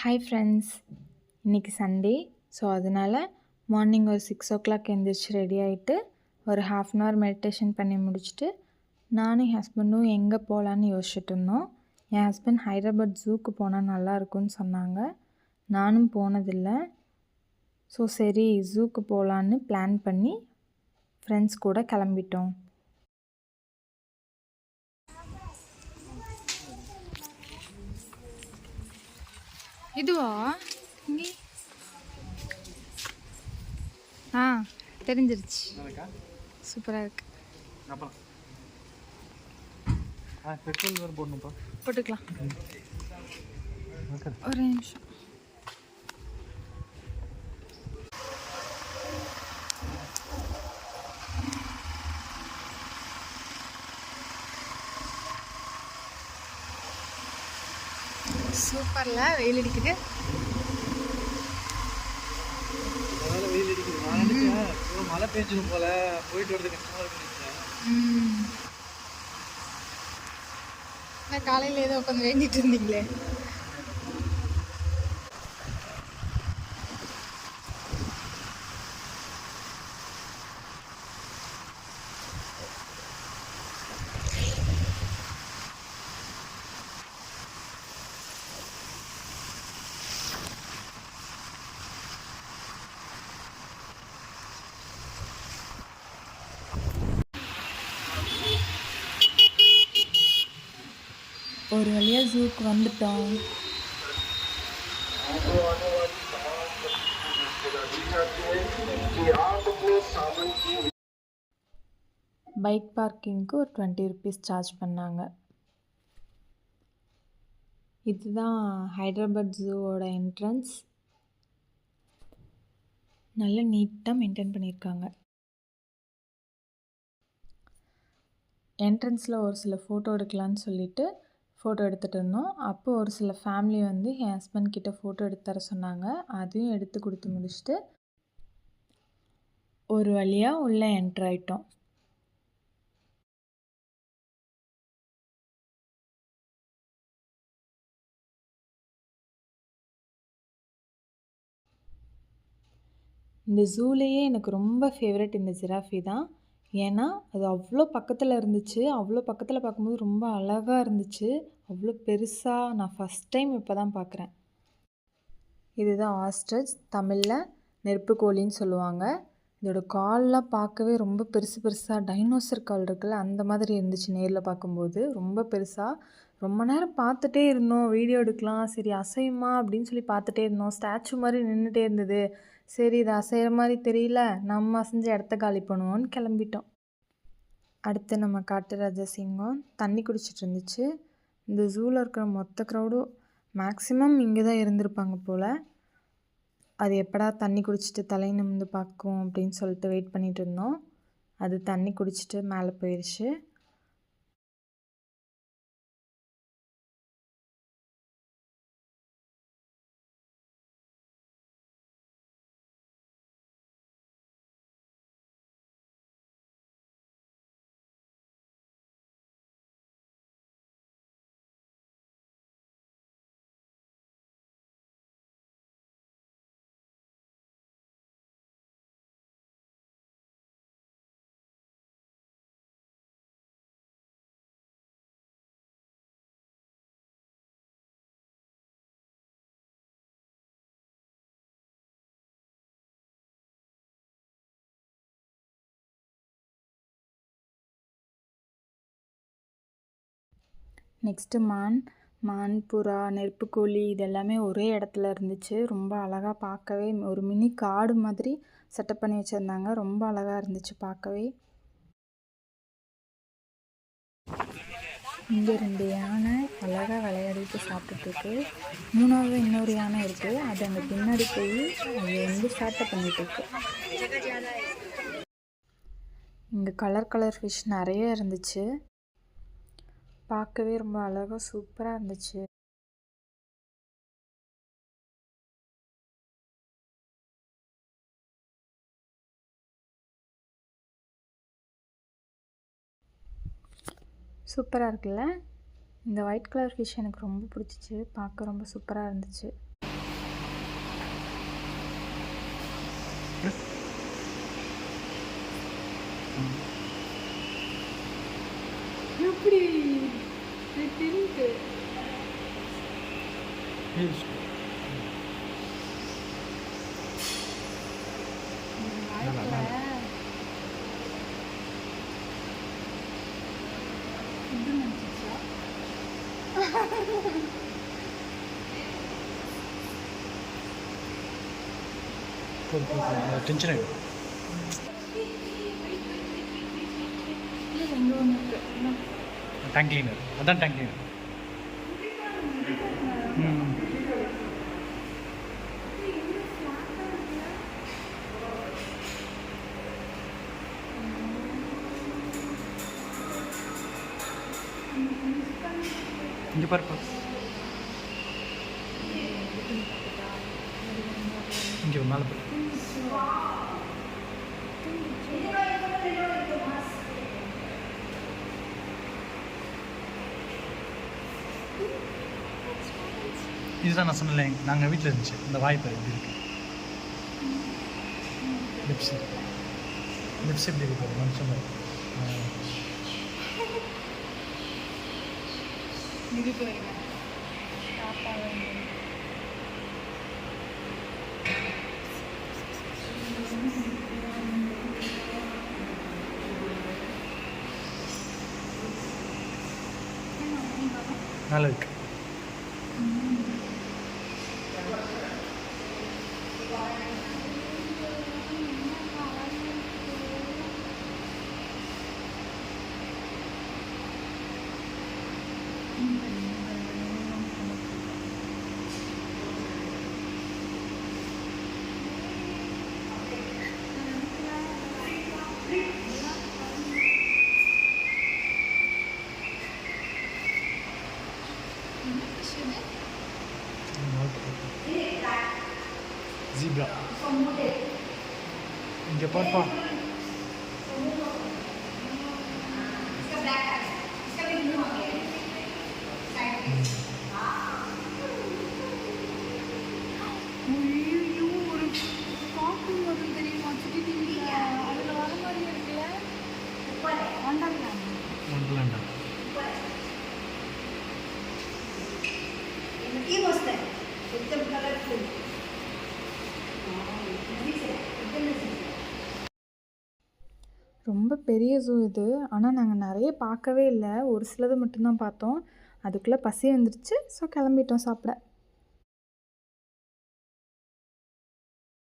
Hi friends, இன்றைக்கி Sunday. So அதனால் morning ஒரு 6 o'clock எழுந்திரிச்சு ரெடி ஆகிட்டு ஒரு ½ hour மெடிடேஷன் பண்ணி முடிச்சுட்டு நானும் என் ஹஸ்பண்டும் எங்கே போகலான்னு யோசிச்சுட்டு இருந்தோம். என் ஹஸ்பண்ட் ஹைதராபாத் ஜூக்கு போனால் நல்லாயிருக்கும்னு சொன்னாங்க. நானும் போனதில்லை. ஸோ சரி ஜூக்கு போகலான்னு பிளான் பண்ணி ஃப்ரெண்ட்ஸ் கூட கிளம்பிட்டோம். இதுவா இங்கே தெரிஞ்சிருச்சு. சூப்பராக இருக்கு. போட்டுக்கலாம். ஒரு நிமிஷம். சூப்பர்ல வெயில் அடிக்குது. மழை பெஞ்சிடும் போல, போயிட்டு வரது கஷ்டமா இருக்கு. காலையில் ஏதோ உட்காந்து வேண்டிட்டு இருந்தீங்களே. ஒரு வழியாக ஜூக்கு வந்துட்டோம். பைக் பார்க்கிங்க்கு ஒரு 20 rupees சார்ஜ் பண்ணாங்க. இதுதான் ஹைதராபாத் ஜூவோட என்ட்ரன்ஸ். நல்ல நீட்டாக மெயின்டைன் பண்ணியிருக்காங்க. என்ட்ரன்ஸில் ஒரு சில ஃபோட்டோ எடுக்கலான்னு சொல்லிட்டு ஃபோட்டோ எடுத்துகிட்டு இருந்தோம். அப்போது ஒரு சில ஃபேமிலி வந்து என் ஹஸ்பண்ட் கிட்ட ஃபோட்டோ எடுத்து தர சொன்னாங்க. அதையும் எடுத்து கொடுத்து முடிச்சுட்டு ஒரு வழியாக உள்ளே என்ட்ரு ஆகிட்டோம். இந்த ஜூலேயே எனக்கு ரொம்ப ஃபேவரட் இந்த ஜிராஃபி தான். ஏன்னா அது அவ்வளோ பக்கத்தில் இருந்துச்சு. அவ்வளோ பக்கத்தில் பார்க்கும்போது ரொம்ப அழகாக இருந்துச்சு. அவ்வளோ பெருசாக நான் ஃபஸ்ட் டைம் இப்போ தான் பார்க்குறேன். இதுதான் ஆஸ்ட்ரிச், தமிழில் நெருப்புக்கோழின்னு சொல்லுவாங்க. இதோட கால்லாம் பார்க்கவே ரொம்ப பெருசு பெருசாக டைனோசர் கால் இருக்குல்ல, அந்த மாதிரி இருந்துச்சு நேரில் பார்க்கும்போது. ரொம்ப பெருசாக ரொம்ப நேரம் பார்த்துட்டே இருந்தோம். வீடியோ எடுக்கலாம், சரி அசையுமா அப்படின்னு சொல்லி பார்த்துட்டே இருந்தோம். ஸ்டாச்சு மாதிரி நின்றுட்டே இருந்தது. சரி இது அசைகிற மாதிரி தெரியல, நம்ம அசைஞ்ச இடத்த காலி பண்ணுவோன்னு கிளம்பிட்டோம். அடுத்து நம்ம காட்டுராஜா சிங்கம் தண்ணி குடிச்சிட்டு இருந்துச்சு. இந்த ஜூவில் இருக்கிற மொத்த க்ரௌடும் மேக்ஸிமம் இங்கே தான் இருந்திருப்பாங்க போல். அது எப்படா தண்ணி குடிச்சிட்டு தலை நிமிர்ந்து பார்க்கும் அப்படின்னு சொல்லிட்டு வெயிட் பண்ணிகிட்டு இருந்தோம். அது தண்ணி குடிச்சிட்டு மேலே போயிடுச்சு. நெக்ஸ்ட்டு மான், புறா, நெருப்புக்கோழி இது எல்லாமே ஒரே இடத்துல இருந்துச்சு. ரொம்ப அழகாக பார்க்கவே ஒரு மினி காடு மாதிரி செட்டப் பண்ணி வச்சுருந்தாங்க. ரொம்ப அழகாக இருந்துச்சு பார்க்கவே. இங்கே 2 யானை அழகாக விளையாடிட்டு சாப்பிட்டுருக்கு. 3வது இன்னொரு யானை இருக்குது. அது அங்கே பின்னாடி போய் அது வந்து சேட்டை பண்ணிகிட்ருக்கு. இங்கே கலர் ஃபிஷ் நிறைய இருந்துச்சு. பார்க்கவே ரொம்ப அழகாக சூப்பராக இருந்துச்சு. சூப்பராக இருக்குல்ல. இந்த ஒயிட் கலர் ஃபிஷ் எனக்கு ரொம்ப பிடிச்சிச்சு. பார்க்க ரொம்ப சூப்பராக இருந்துச்சு. எப்படி தின்ட்டு டென்ஷன் ஆகிடும். எங்கே ஒன்று இருக்கு டேங்க் கிளீனர், அதான் டேங்க் கிளீனர். இங்கே பாருப்பா, இங்கே மேலே பாரு. இதுதான் நான் சொன்னல, நாங்கள் வீட்டில் இருந்துச்சு இந்த வாய்ப்பு எப்படி இருக்கு, லிப்ஸ் எப்படி இருக்கு மனுஷன் மாதிரி. இது போயிருங்க நல்லா இருக்கு. ஜீப்ரா இங்கே பார்ப்பா. ஐயோ ஒரு கார்ட்டூன் வரும் தெரியுமா சுட்டி டிவியில் அதில் வர மாதிரி இருக்குல்ல வேண்டாங்க ஒன்றுலாண்டா एकदम कलरफुल ரொம்ப பெரிய ஜூ இது. ஆனால் நாங்கள் நிறைய பார்க்கவே இல்லை, ஒரு சிலது மட்டும்தான் பார்த்தோம். அதுக்குள்ளே பசி வந்துடுச்சு, ஸோ கிளம்பிட்டோம் சாப்பிட.